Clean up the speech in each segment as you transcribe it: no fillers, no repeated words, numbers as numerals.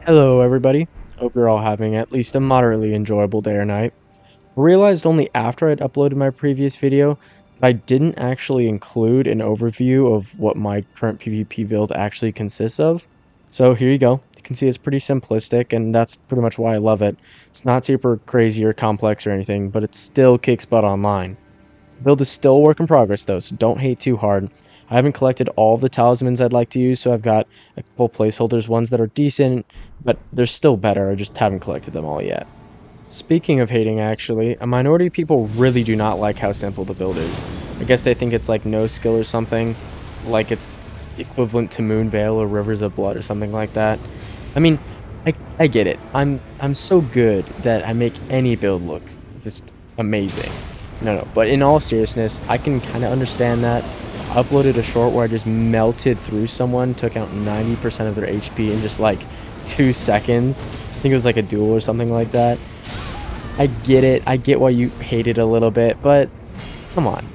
Hello, everybody. Hope you're all having at least a moderately enjoyable day or night. I realized only after I'd uploaded my previous video that I didn't actually include an overview of what my current PvP build actually consists of. So here you go. You can see it's pretty simplistic, and that's pretty much why I love it. It's not super crazy or complex or anything, but it still kicks butt online. The build is still a work in progress though, so don't hate too hard. I haven't collected all the talismans I'd like to use, so I've got a couple placeholders, ones that are decent, but they're still better. I just haven't collected them all yet. Speaking of hating, actually, a minority of people really do not like how simple the build is. I guess they think it's like no skill or something, like it's equivalent to Moonveil or Rivers of Blood or something like that. I mean, I get it. I'm so good that I make any build look just amazing. No, but in all seriousness, I can kind of understand that. I uploaded a short where I just melted through someone, took out 90% of their HP in just like 2 seconds. I think it was like a duel or something like that. I get it. I get why you hate it a little bit, but come on.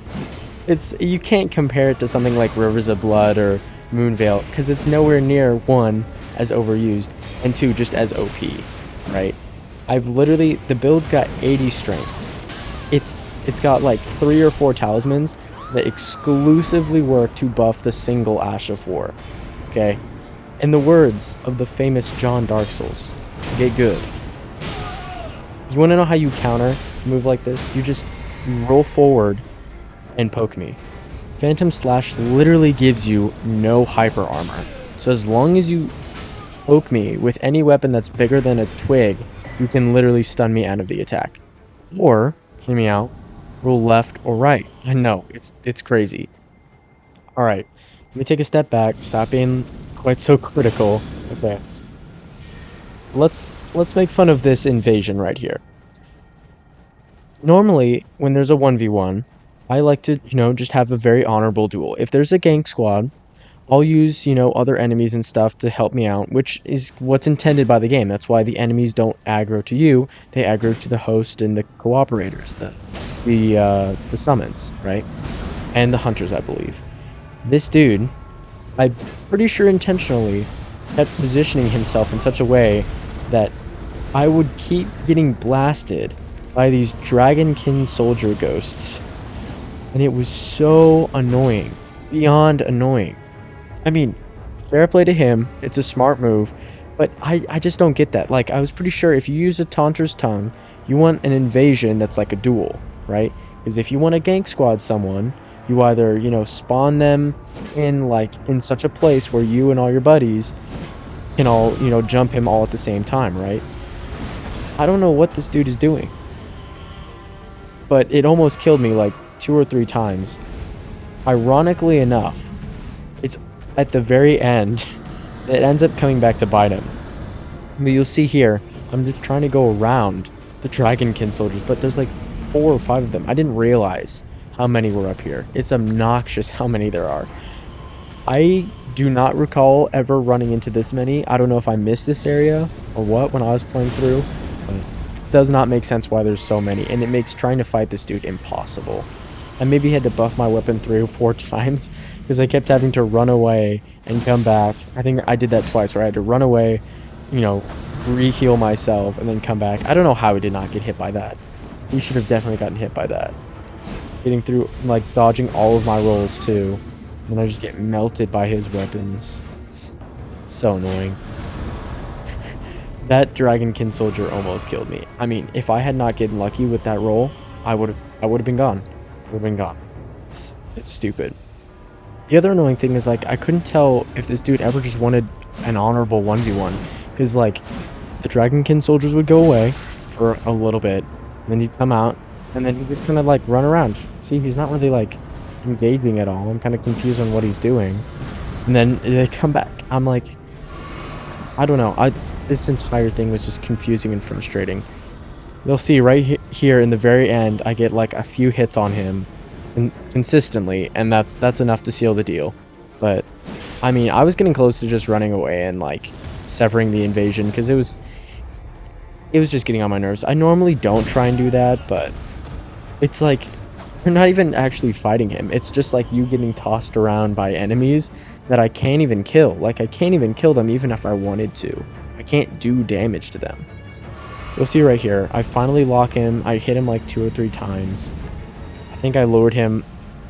You can't compare it to something like Rivers of Blood or Moonveil because it's nowhere near one as overused and two just as OP, right? The build's got 80 strength. It's got like 3 or 4 talismans that exclusively work to buff the single Ash of War. Okay? In the words of the famous John Dark Souls, get good. You want to know how you counter a move like this? You roll forward and poke me. Phantom Slash literally gives you no hyper armor. So as long as you poke me with any weapon that's bigger than a twig, you can literally stun me out of the attack. Or, hear me out, roll left or right. I know, it's crazy. Alright, let me take a step back, stop being quite so critical. Okay. Let's make fun of this invasion right here. Normally, when there's a 1v1, I like to, just have a very honorable duel. If there's a gank squad, I'll use, other enemies and stuff to help me out, which is what's intended by the game. That's why the enemies don't aggro to you, they aggro to the host and the cooperators, the summons, right? And the hunters, I believe. This dude, I'm pretty sure intentionally, kept positioning himself in such a way that I would keep getting blasted by these dragonkin soldier ghosts. And it was so annoying. Beyond annoying. I mean, fair play to him. It's a smart move. But I just don't get that. Like, I was pretty sure if you use a Taunter's Tongue, you want an invasion that's like a duel, right? Because if you want to gank squad someone, you either, spawn them in such a place where you and all your buddies can all, jump him all at the same time, right? I don't know what this dude is doing. But it almost killed me like 2 or 3 times. Ironically enough, it's at the very end that it ends up coming back to bite him. But you'll see here, I'm just trying to go around the dragonkin soldiers, but there's like 4 or 5 of them. I didn't realize how many were up here. It's obnoxious how many there are. I do not recall ever running into this many. I don't know if I missed this area or what when I was playing through, but it does not make sense why there's so many, and it makes trying to fight this dude impossible. I maybe had to buff my weapon 3 or 4 times because I kept having to run away and come back. I think I did that twice where I had to run away, re-heal myself and then come back. I don't know how he did not get hit by that. He should have definitely gotten hit by that. Getting through, like, dodging all of my rolls too. And I just get melted by his weapons. It's so annoying. That dragonkin soldier almost killed me. I mean, if I had not gotten lucky with that roll, I would have been gone. Would have been gone. It's stupid. The other annoying thing is, like, I couldn't tell if this dude ever just wanted an honorable 1v1. Because, like, the dragonkin soldiers would go away for a little bit. And then he'd come out. And then he'd just kind of, like, run around. See, he's not really, like, engaging at all. I'm kind of confused on what he's doing. And then they come back. I'm like, I don't know. This entire thing was just confusing and frustrating. You'll see right here in the very end, I get like a few hits on him consistently, and that's enough to seal the deal. But I mean, I was getting close to just running away and like severing the invasion because it was just getting on my nerves. I normally don't try and do that, but it's like you're not even actually fighting him. It's just like you getting tossed around by enemies that I can't even kill. Like, I can't even kill them even if I wanted to. I can't do damage to them. You'll see right here, I finally lock him. I hit him like 2 or 3 times. I think I lured him.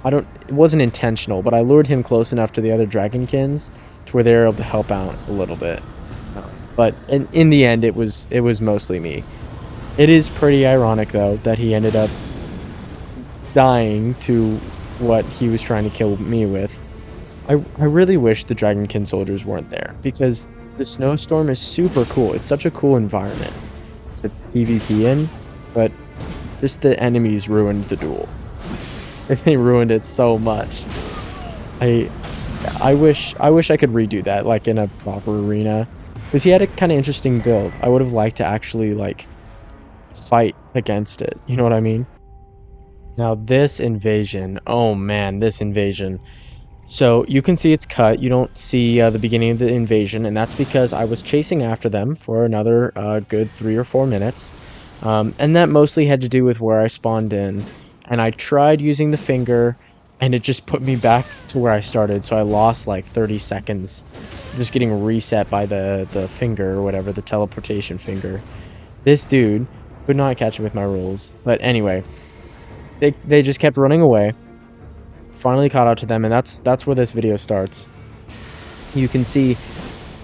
It wasn't intentional, but I lured him close enough to the other dragonkins to where they were able to help out a little bit. But in the end, it was mostly me. It is pretty ironic though that he ended up dying to what he was trying to kill me with. I really wish the dragonkin soldiers weren't there because the snowstorm is super cool. It's such a cool environment to PvP in, but just the enemies ruined the duel. They ruined it so much. I I wish I could redo that like in a proper arena because he had a kind of interesting build. I would have liked to actually like fight against it. You know what I mean? Now this invasion, oh man, this invasion. So you can see it's cut. You don't see the beginning of the invasion, and that's because I was chasing after them for another good 3 or 4 minutes. And that mostly had to do with where I spawned in. And I tried using the finger, and it just put me back to where I started. So I lost like 30 seconds just getting reset by the finger or whatever, the teleportation finger. This dude could not catch me with my rules. But anyway, they just kept running away. Finally caught out to them, and that's where this video starts. You can see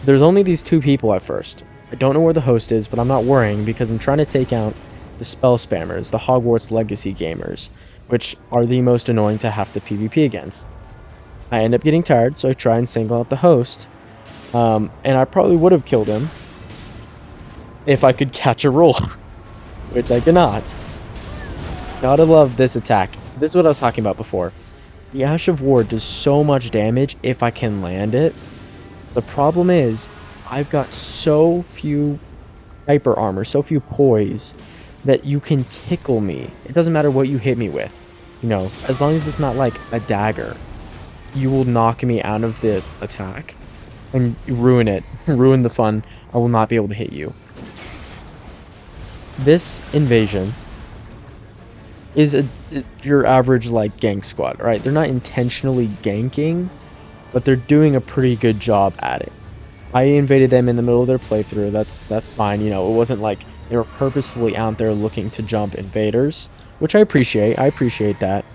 there's only these 2 people at first. I don't know where the host is, but I'm not worrying because I'm trying to take out the spell spammers, the Hogwarts Legacy gamers, which are the most annoying to have to PvP against. I end up getting tired, so I try and single out the host, and I probably would have killed him if I could catch a roll, which I cannot. Gotta love this attack. This is what I was talking about before. The Ash of War does so much damage if I can land it. The problem is, I've got so few hyper armor, so few poise, that you can tickle me. It doesn't matter what you hit me with. You know, as long as it's not like a dagger, you will knock me out of the attack and ruin it. Ruin the fun. I will not be able to hit you. This invasion is your average like gank squad, right? They're not intentionally ganking, but they're doing a pretty good job at it. I invaded them in the middle of their playthrough. That's fine. You know, it wasn't like they were purposefully out there looking to jump invaders, which I appreciate. I appreciate that.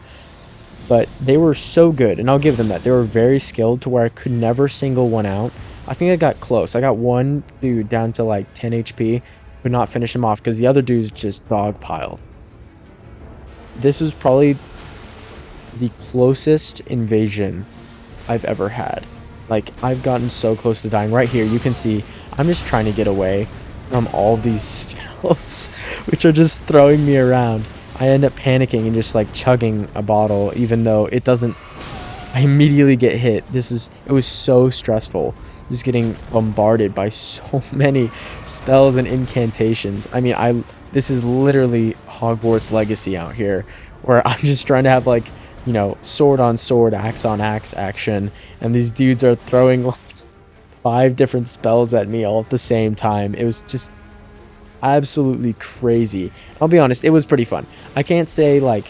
But they were so good, and I'll give them that. They were very skilled to where I could never single one out. I think I got close. I got one dude down to like 10 HP. Could not finish him off because the other dudes just dogpiled. This is probably the closest invasion I've ever had. Like, I've gotten so close to dying. Right here, you can see I'm just trying to get away from all these spells, which are just throwing me around. I end up panicking and just, like, chugging a bottle, even though it doesn't... I immediately get hit. It was so stressful, just getting bombarded by so many spells and incantations. I mean, this is literally Hogwarts Legacy out here, where I'm just trying to have, like, you know, sword on sword, axe on axe action, and these dudes are throwing like 5 different spells at me all at the same time. It was just absolutely crazy. I'll be honest, it was pretty fun. I can't say like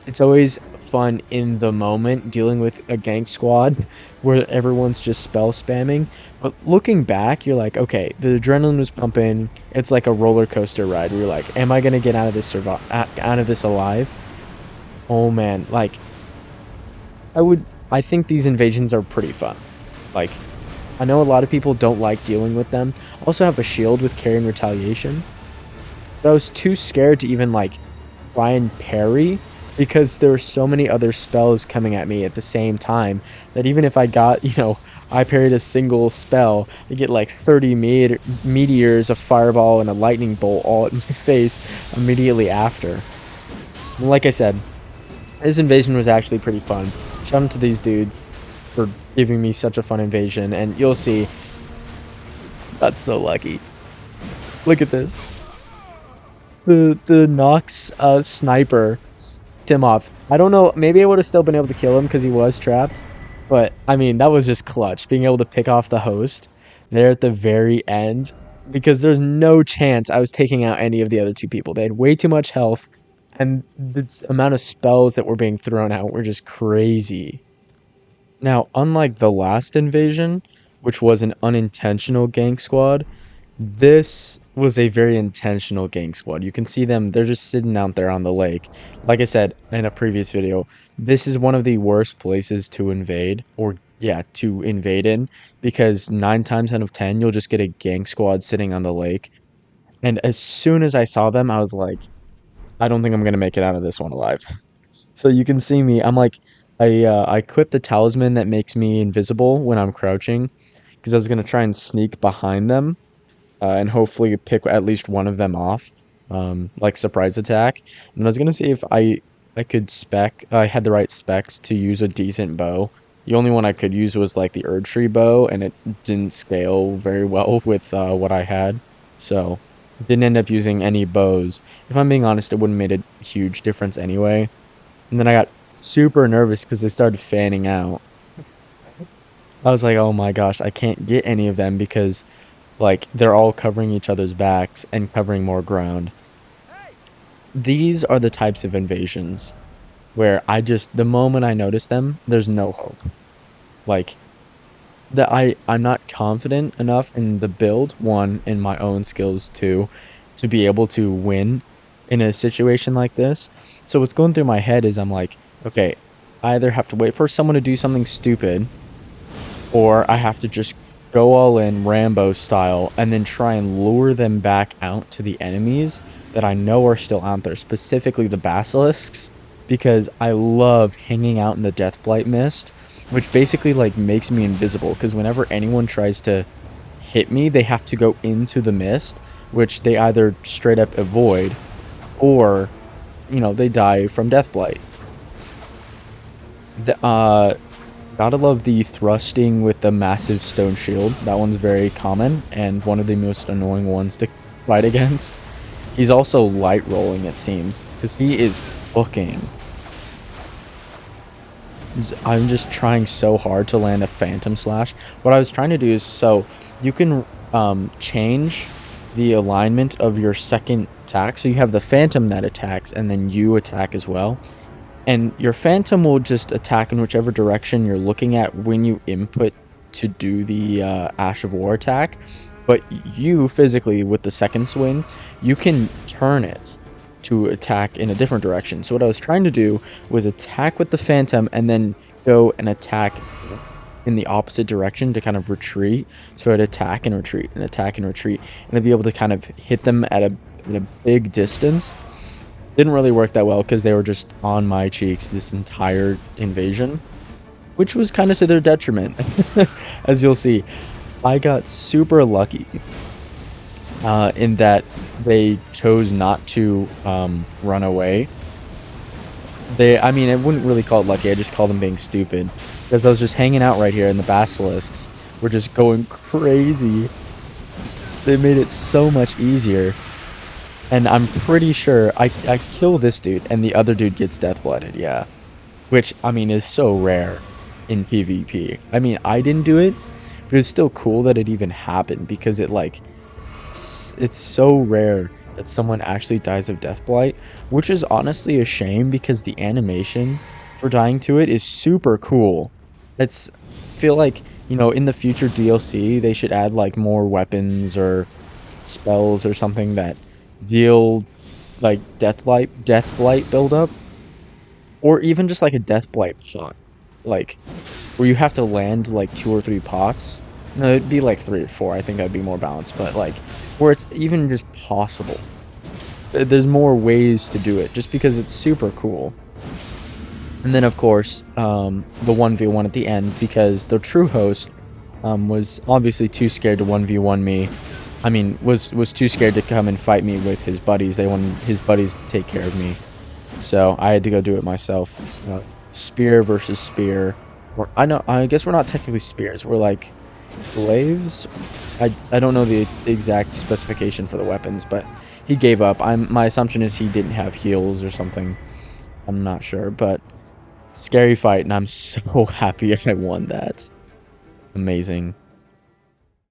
it's always fun in the moment dealing with a gank squad where everyone's just spell spamming, but looking back, you're like, okay, the adrenaline was pumping. It's like a roller coaster ride where you're like, am I gonna get out of this alive? Oh man, like I think these invasions are pretty fun. Like, I know a lot of people don't like dealing with them. I also have a shield with carry and retaliation. But I was too scared to even, like, try and parry because there were so many other spells coming at me at the same time that even if I got, you know, I parried a single spell, I get like 30 meteors, a fireball, and a lightning bolt all at my face immediately after. And like I said, this invasion was actually pretty fun. Shout out to these dudes for giving me such a fun invasion, and you'll see. That's so lucky. Look at this. The Nox sniper tipped him off. I don't know, maybe I would have still been able to kill him because he was trapped, but I mean, that was just clutch, being able to pick off the host there at the very end, because there's no chance I was taking out any of the other 2 people. They had way too much health, and the amount of spells that were being thrown out were just crazy. Now, unlike the last invasion, which was an unintentional gank squad, This was a very intentional gang squad. You can see them, they're just sitting out there on the lake. Like I said in a previous video, this is one of the worst places to invade, or yeah, to invade in, because 9 times out of 10, you'll just get a gang squad sitting on the lake. And as soon as I saw them, I was like, I don't think I'm gonna make it out of this one alive. So you can see me, I'm like, I equipped the talisman that makes me invisible when I'm crouching, because I was gonna try and sneak behind them and hopefully pick at least one of them off, like surprise attack. And I was gonna see if I had the right specs to use a decent bow. The only one I could use was like the Erd Tree bow, and it didn't scale very well with what I had, so didn't end up using any bows. If I'm being honest, it wouldn't have made a huge difference anyway. And then I got super nervous because they started fanning out. I was like, oh my gosh, I can't get any of them because like they're all covering each other's backs and covering more ground. These are the types of invasions where the moment I notice them, there's no hope. Like I'm not confident enough in the build, one, in my own skills, two, to be able to win in a situation like this. So what's going through my head is I'm like, okay, I either have to wait for someone to do something stupid, or I have to just go all in Rambo style and then try and lure them back out to the enemies that I know are still out there, specifically the basilisks, because I love hanging out in the Deathblight mist, which basically like makes me invisible, because whenever anyone tries to hit me, they have to go into the mist, which they either straight up avoid or, they die from Deathblight. Gotta love the thrusting with the massive stone shield. That one's very common and one of the most annoying ones to fight against. He's also light rolling, it seems, because he is booking. I'm just trying so hard to land a Phantom Slash. What I was trying to do is, so you can change the alignment of your second attack. So you have the Phantom that attacks, and then you attack as well. And your Phantom will just attack in whichever direction you're looking at when you input to do the Ash of War attack. But you, physically, with the second swing, you can turn it to attack in a different direction. So what I was trying to do was attack with the Phantom and then go and attack in the opposite direction to kind of retreat. So I'd attack and retreat and attack and retreat. And I'd be able to kind of hit them at a big distance. Didn't really work that well because they were just on my cheeks this entire invasion, which was kind of to their detriment. As you'll see, I got super lucky in that they chose not to run away. I mean, I wouldn't really call it lucky, I just call them being stupid, because I was just hanging out right here and the basilisks were just going crazy. They made it so much easier. And I'm pretty sure I kill this dude and the other dude gets death-blooded, yeah. Which, I mean, is so rare in PvP. I mean, I didn't do it, but it's still cool that it even happened, because it's so rare that someone actually dies of Deathblight, which is honestly a shame because the animation for dying to it is super cool. I feel like, in the future DLC, they should add like more weapons or spells or something that deal like deathblight buildup, or even just like a deathblight pot, like where you have to land like 2 or 3 pots. No, it'd be like 3 or 4. I think that'd be more balanced, but like where it's even just possible. There's more ways to do it just because it's super cool. And then of course, the 1v1 at the end, because the true host was obviously too scared to 1v1 me. I mean, was too scared to come and fight me with his buddies. They wanted his buddies to take care of me. So I had to go do it myself. Spear versus spear. Or I guess we're not technically spears. We're like glaives. I don't know the exact specification for the weapons, but he gave up. My assumption is he didn't have heals or something. I'm not sure, but scary fight, and I'm so happy I won that. Amazing.